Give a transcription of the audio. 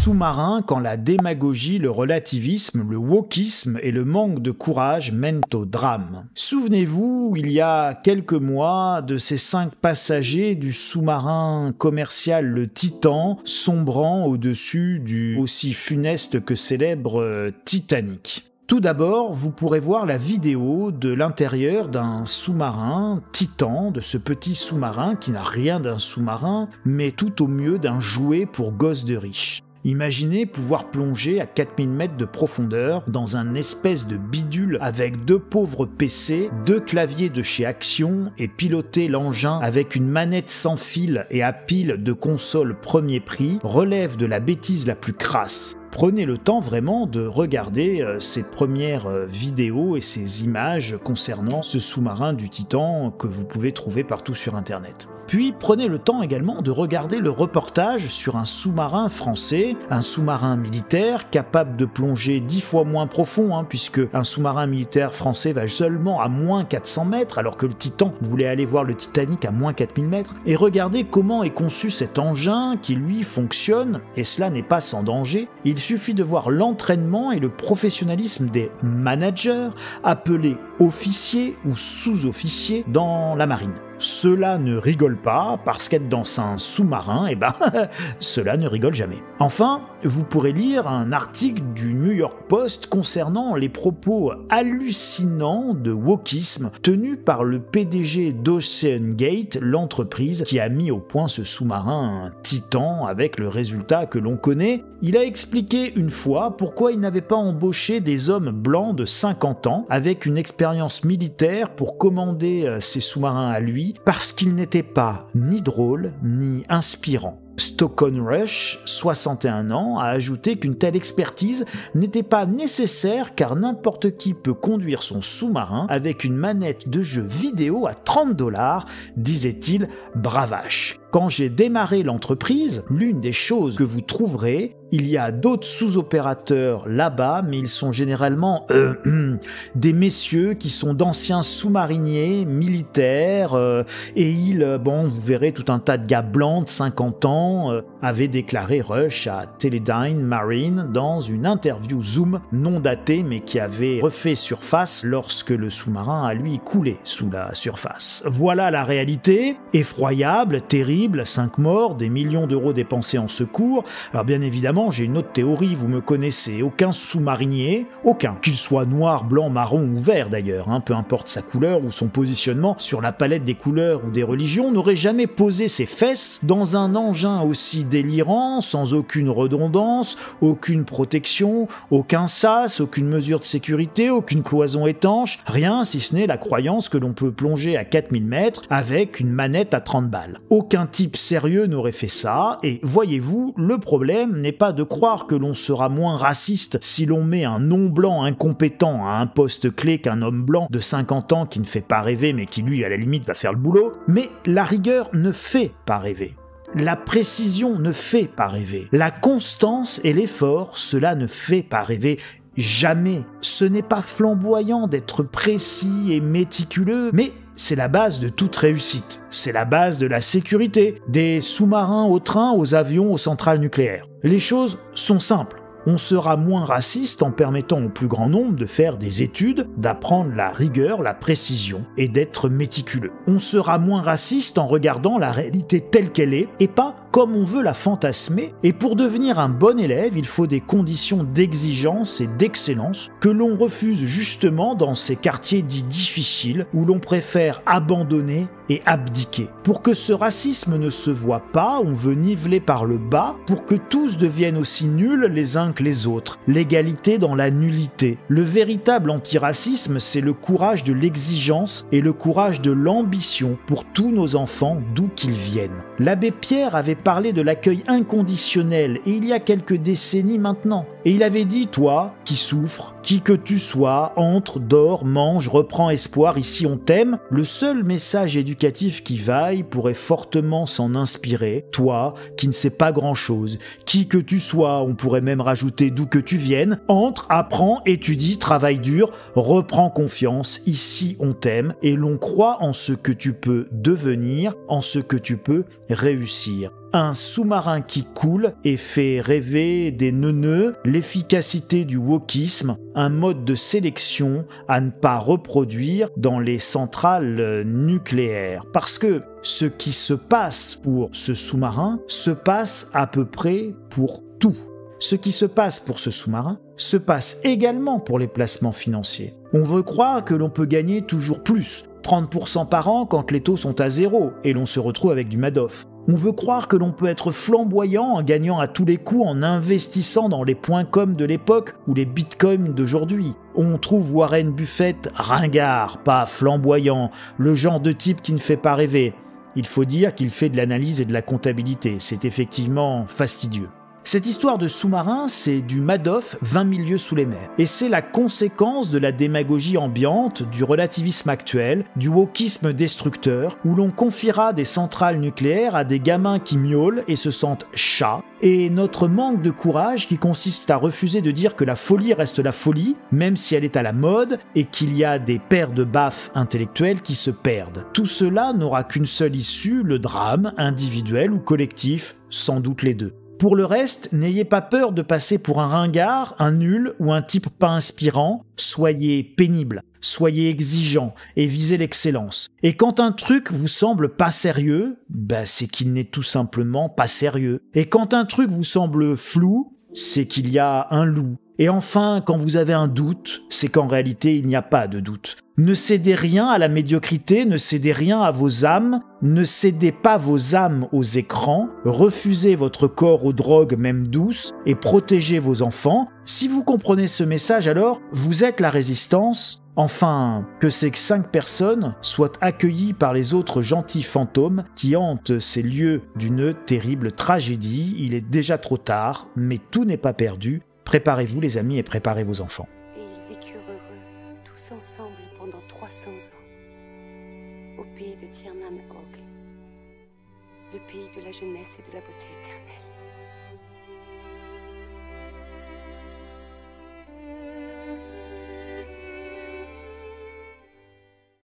sous-marin quand la démagogie, le relativisme, le wokisme et le manque de courage mènent au drame. Souvenez-vous, il y a quelques mois, de ces 5 passagers du sous-marin commercial le Titan sombrant au-dessus du aussi funeste que célèbre Titanic. Tout d'abord, vous pourrez voir la vidéo de l'intérieur d'un sous-marin Titan, de ce petit sous-marin qui n'a rien d'un sous-marin, mais tout au mieux d'un jouet pour gosses de riches. Imaginez pouvoir plonger à 4000 mètres de profondeur dans un espèce de bidule avec 2 pauvres PC, 2 claviers de chez Action et piloter l'engin avec une manette sans fil et à pile de console premier prix relève de la bêtise la plus crasse. Prenez le temps vraiment de regarder ces premières vidéos et ces images concernant ce sous-marin du Titan que vous pouvez trouver partout sur Internet. Puis prenez le temps également de regarder le reportage sur un sous-marin français, un sous-marin militaire capable de plonger 10 fois moins profond, puisque un sous-marin militaire français va seulement à moins 400 mètres, alors que le Titan voulait aller voir le Titanic à moins 4000 mètres. Et regardez comment est conçu cet engin qui lui fonctionne, et cela n'est pas sans danger. Il suffit de voir l'entraînement et le professionnalisme des managers, appelés officiers ou sous-officiers dans la marine. Cela ne rigole pas, parce qu'être dans un sous-marin, cela ne rigole jamais. Enfin, vous pourrez lire un article du New York Post concernant les propos hallucinants de wokisme tenus par le PDG d'OceanGate, l'entreprise qui a mis au point ce sous-marin Titan avec le résultat que l'on connaît. Il a expliqué une fois pourquoi il n'avait pas embauché des hommes blancs de 50 ans avec une expérience militaire pour commander ces sous-marins à lui, parce qu'il n'était pas ni drôle ni inspirant. Stockton Rush, 61 ans, a ajouté qu'une telle expertise n'était pas nécessaire car n'importe qui peut conduire son sous-marin avec une manette de jeu vidéo à 30 $, disait-il, bravache. Quand j'ai démarré l'entreprise, l'une des choses que vous trouverez, il y a d'autres sous-opérateurs là-bas, mais ils sont généralement des messieurs qui sont d'anciens sous-mariniers militaires, et vous verrez tout un tas de gars blancs de 50 ans, avait déclaré Rush à Teledyne Marine dans une interview Zoom non datée mais qui avait refait surface lorsque le sous-marin a lui coulé sous la surface. Voilà la réalité, effroyable, terrible, 5 morts, des millions d'euros dépensés en secours. Alors bien évidemment, j'ai une autre théorie, vous me connaissez, aucun sous-marinier, aucun, qu'il soit noir, blanc, marron ou vert d'ailleurs, peu importe sa couleur ou son positionnement sur la palette des couleurs ou des religions, n'aurait jamais posé ses fesses dans un engin aussi délirant, sans aucune redondance, aucune protection, aucun sas, aucune mesure de sécurité, aucune cloison étanche, rien si ce n'est la croyance que l'on peut plonger à 4000 mètres avec une manette à 30 balles. Aucun type sérieux n'aurait fait ça, et voyez-vous, le problème n'est pas de croire que l'on sera moins raciste si l'on met un non-blanc incompétent à un poste clé qu'un homme blanc de 50 ans qui ne fait pas rêver mais qui lui à la limite va faire le boulot, mais la rigueur ne fait pas rêver. La précision ne fait pas rêver. La constance et l'effort, cela ne fait pas rêver. Jamais. Ce n'est pas flamboyant d'être précis et méticuleux, mais c'est la base de toute réussite. C'est la base de la sécurité, des sous-marins aux trains, aux avions, aux centrales nucléaires. Les choses sont simples. On sera moins raciste en permettant au plus grand nombre de faire des études, d'apprendre la rigueur, la précision et d'être méticuleux. On sera moins raciste en regardant la réalité telle qu'elle est et pas comme on veut la fantasmer. Et pour devenir un bon élève, il faut des conditions d'exigence et d'excellence que l'on refuse justement dans ces quartiers dits difficiles où l'on préfère abandonner et abdiquer. Pour que ce racisme ne se voit pas, on veut niveler par le bas pour que tous deviennent aussi nuls les uns que les autres. L'égalité dans la nullité. Le véritable antiracisme, c'est le courage de l'exigence et le courage de l'ambition pour tous nos enfants d'où qu'ils viennent. L'abbé Pierre avait parlé de l'accueil inconditionnel et il y a quelques décennies maintenant. Et il avait dit, toi, qui souffres, qui que tu sois, entre, dors, mange, reprends espoir, ici on t'aime. Le seul message éducatif qui vaille pourrait fortement s'en inspirer. Toi, qui ne sais pas grand-chose, qui que tu sois, on pourrait même rajouter d'où que tu viennes, entre, apprends, étudie, travaille dur, reprends confiance, ici on t'aime et l'on croit en ce que tu peux devenir, en ce que tu peux réussir. Un sous-marin qui coule et fait rêver des neuneux, l'efficacité du wokisme, un mode de sélection à ne pas reproduire dans les centrales nucléaires. Parce que ce qui se passe pour ce sous-marin se passe à peu près pour tout. Ce qui se passe pour ce sous-marin se passe également pour les placements financiers. On veut croire que l'on peut gagner toujours plus, 30% par an quand les taux sont à zéro et l'on se retrouve avec du Madoff. On veut croire que l'on peut être flamboyant en gagnant à tous les coups en investissant dans les .com de l'époque ou les bitcoins d'aujourd'hui. On trouve Warren Buffett ringard, pas flamboyant, le genre de type qui ne fait pas rêver. Il faut dire qu'il fait de l'analyse et de la comptabilité, c'est effectivement fastidieux. Cette histoire de sous-marin, c'est du Madoff 20 000 lieues sous les mers. Et c'est la conséquence de la démagogie ambiante, du relativisme actuel, du wokisme destructeur, où l'on confiera des centrales nucléaires à des gamins qui miaulent et se sentent chats, et notre manque de courage qui consiste à refuser de dire que la folie reste la folie, même si elle est à la mode, et qu'il y a des paires de baffes intellectuelles qui se perdent. Tout cela n'aura qu'une seule issue, le drame, individuel ou collectif, sans doute les deux. Pour le reste, n'ayez pas peur de passer pour un ringard, un nul ou un type pas inspirant. Soyez pénible, soyez exigeant et visez l'excellence. Et quand un truc vous semble pas sérieux, c'est qu'il n'est tout simplement pas sérieux. Et quand un truc vous semble flou, c'est qu'il y a un loup. Et enfin, quand vous avez un doute, c'est qu'en réalité, il n'y a pas de doute. Ne cédez rien à la médiocrité, ne cédez rien à vos âmes, ne cédez pas vos âmes aux écrans, refusez votre corps aux drogues même douces et protégez vos enfants. Si vous comprenez ce message, alors vous êtes la résistance. Enfin, que ces 5 personnes soient accueillies par les autres gentils fantômes qui hantent ces lieux d'une terrible tragédie. Il est déjà trop tard, mais tout n'est pas perdu. Préparez-vous les amis et préparez vos enfants. Et ils vécurent heureux, tous ensemble pendant 300 ans, au pays de Tirnan Og, le pays de la jeunesse et de la beauté éternelle.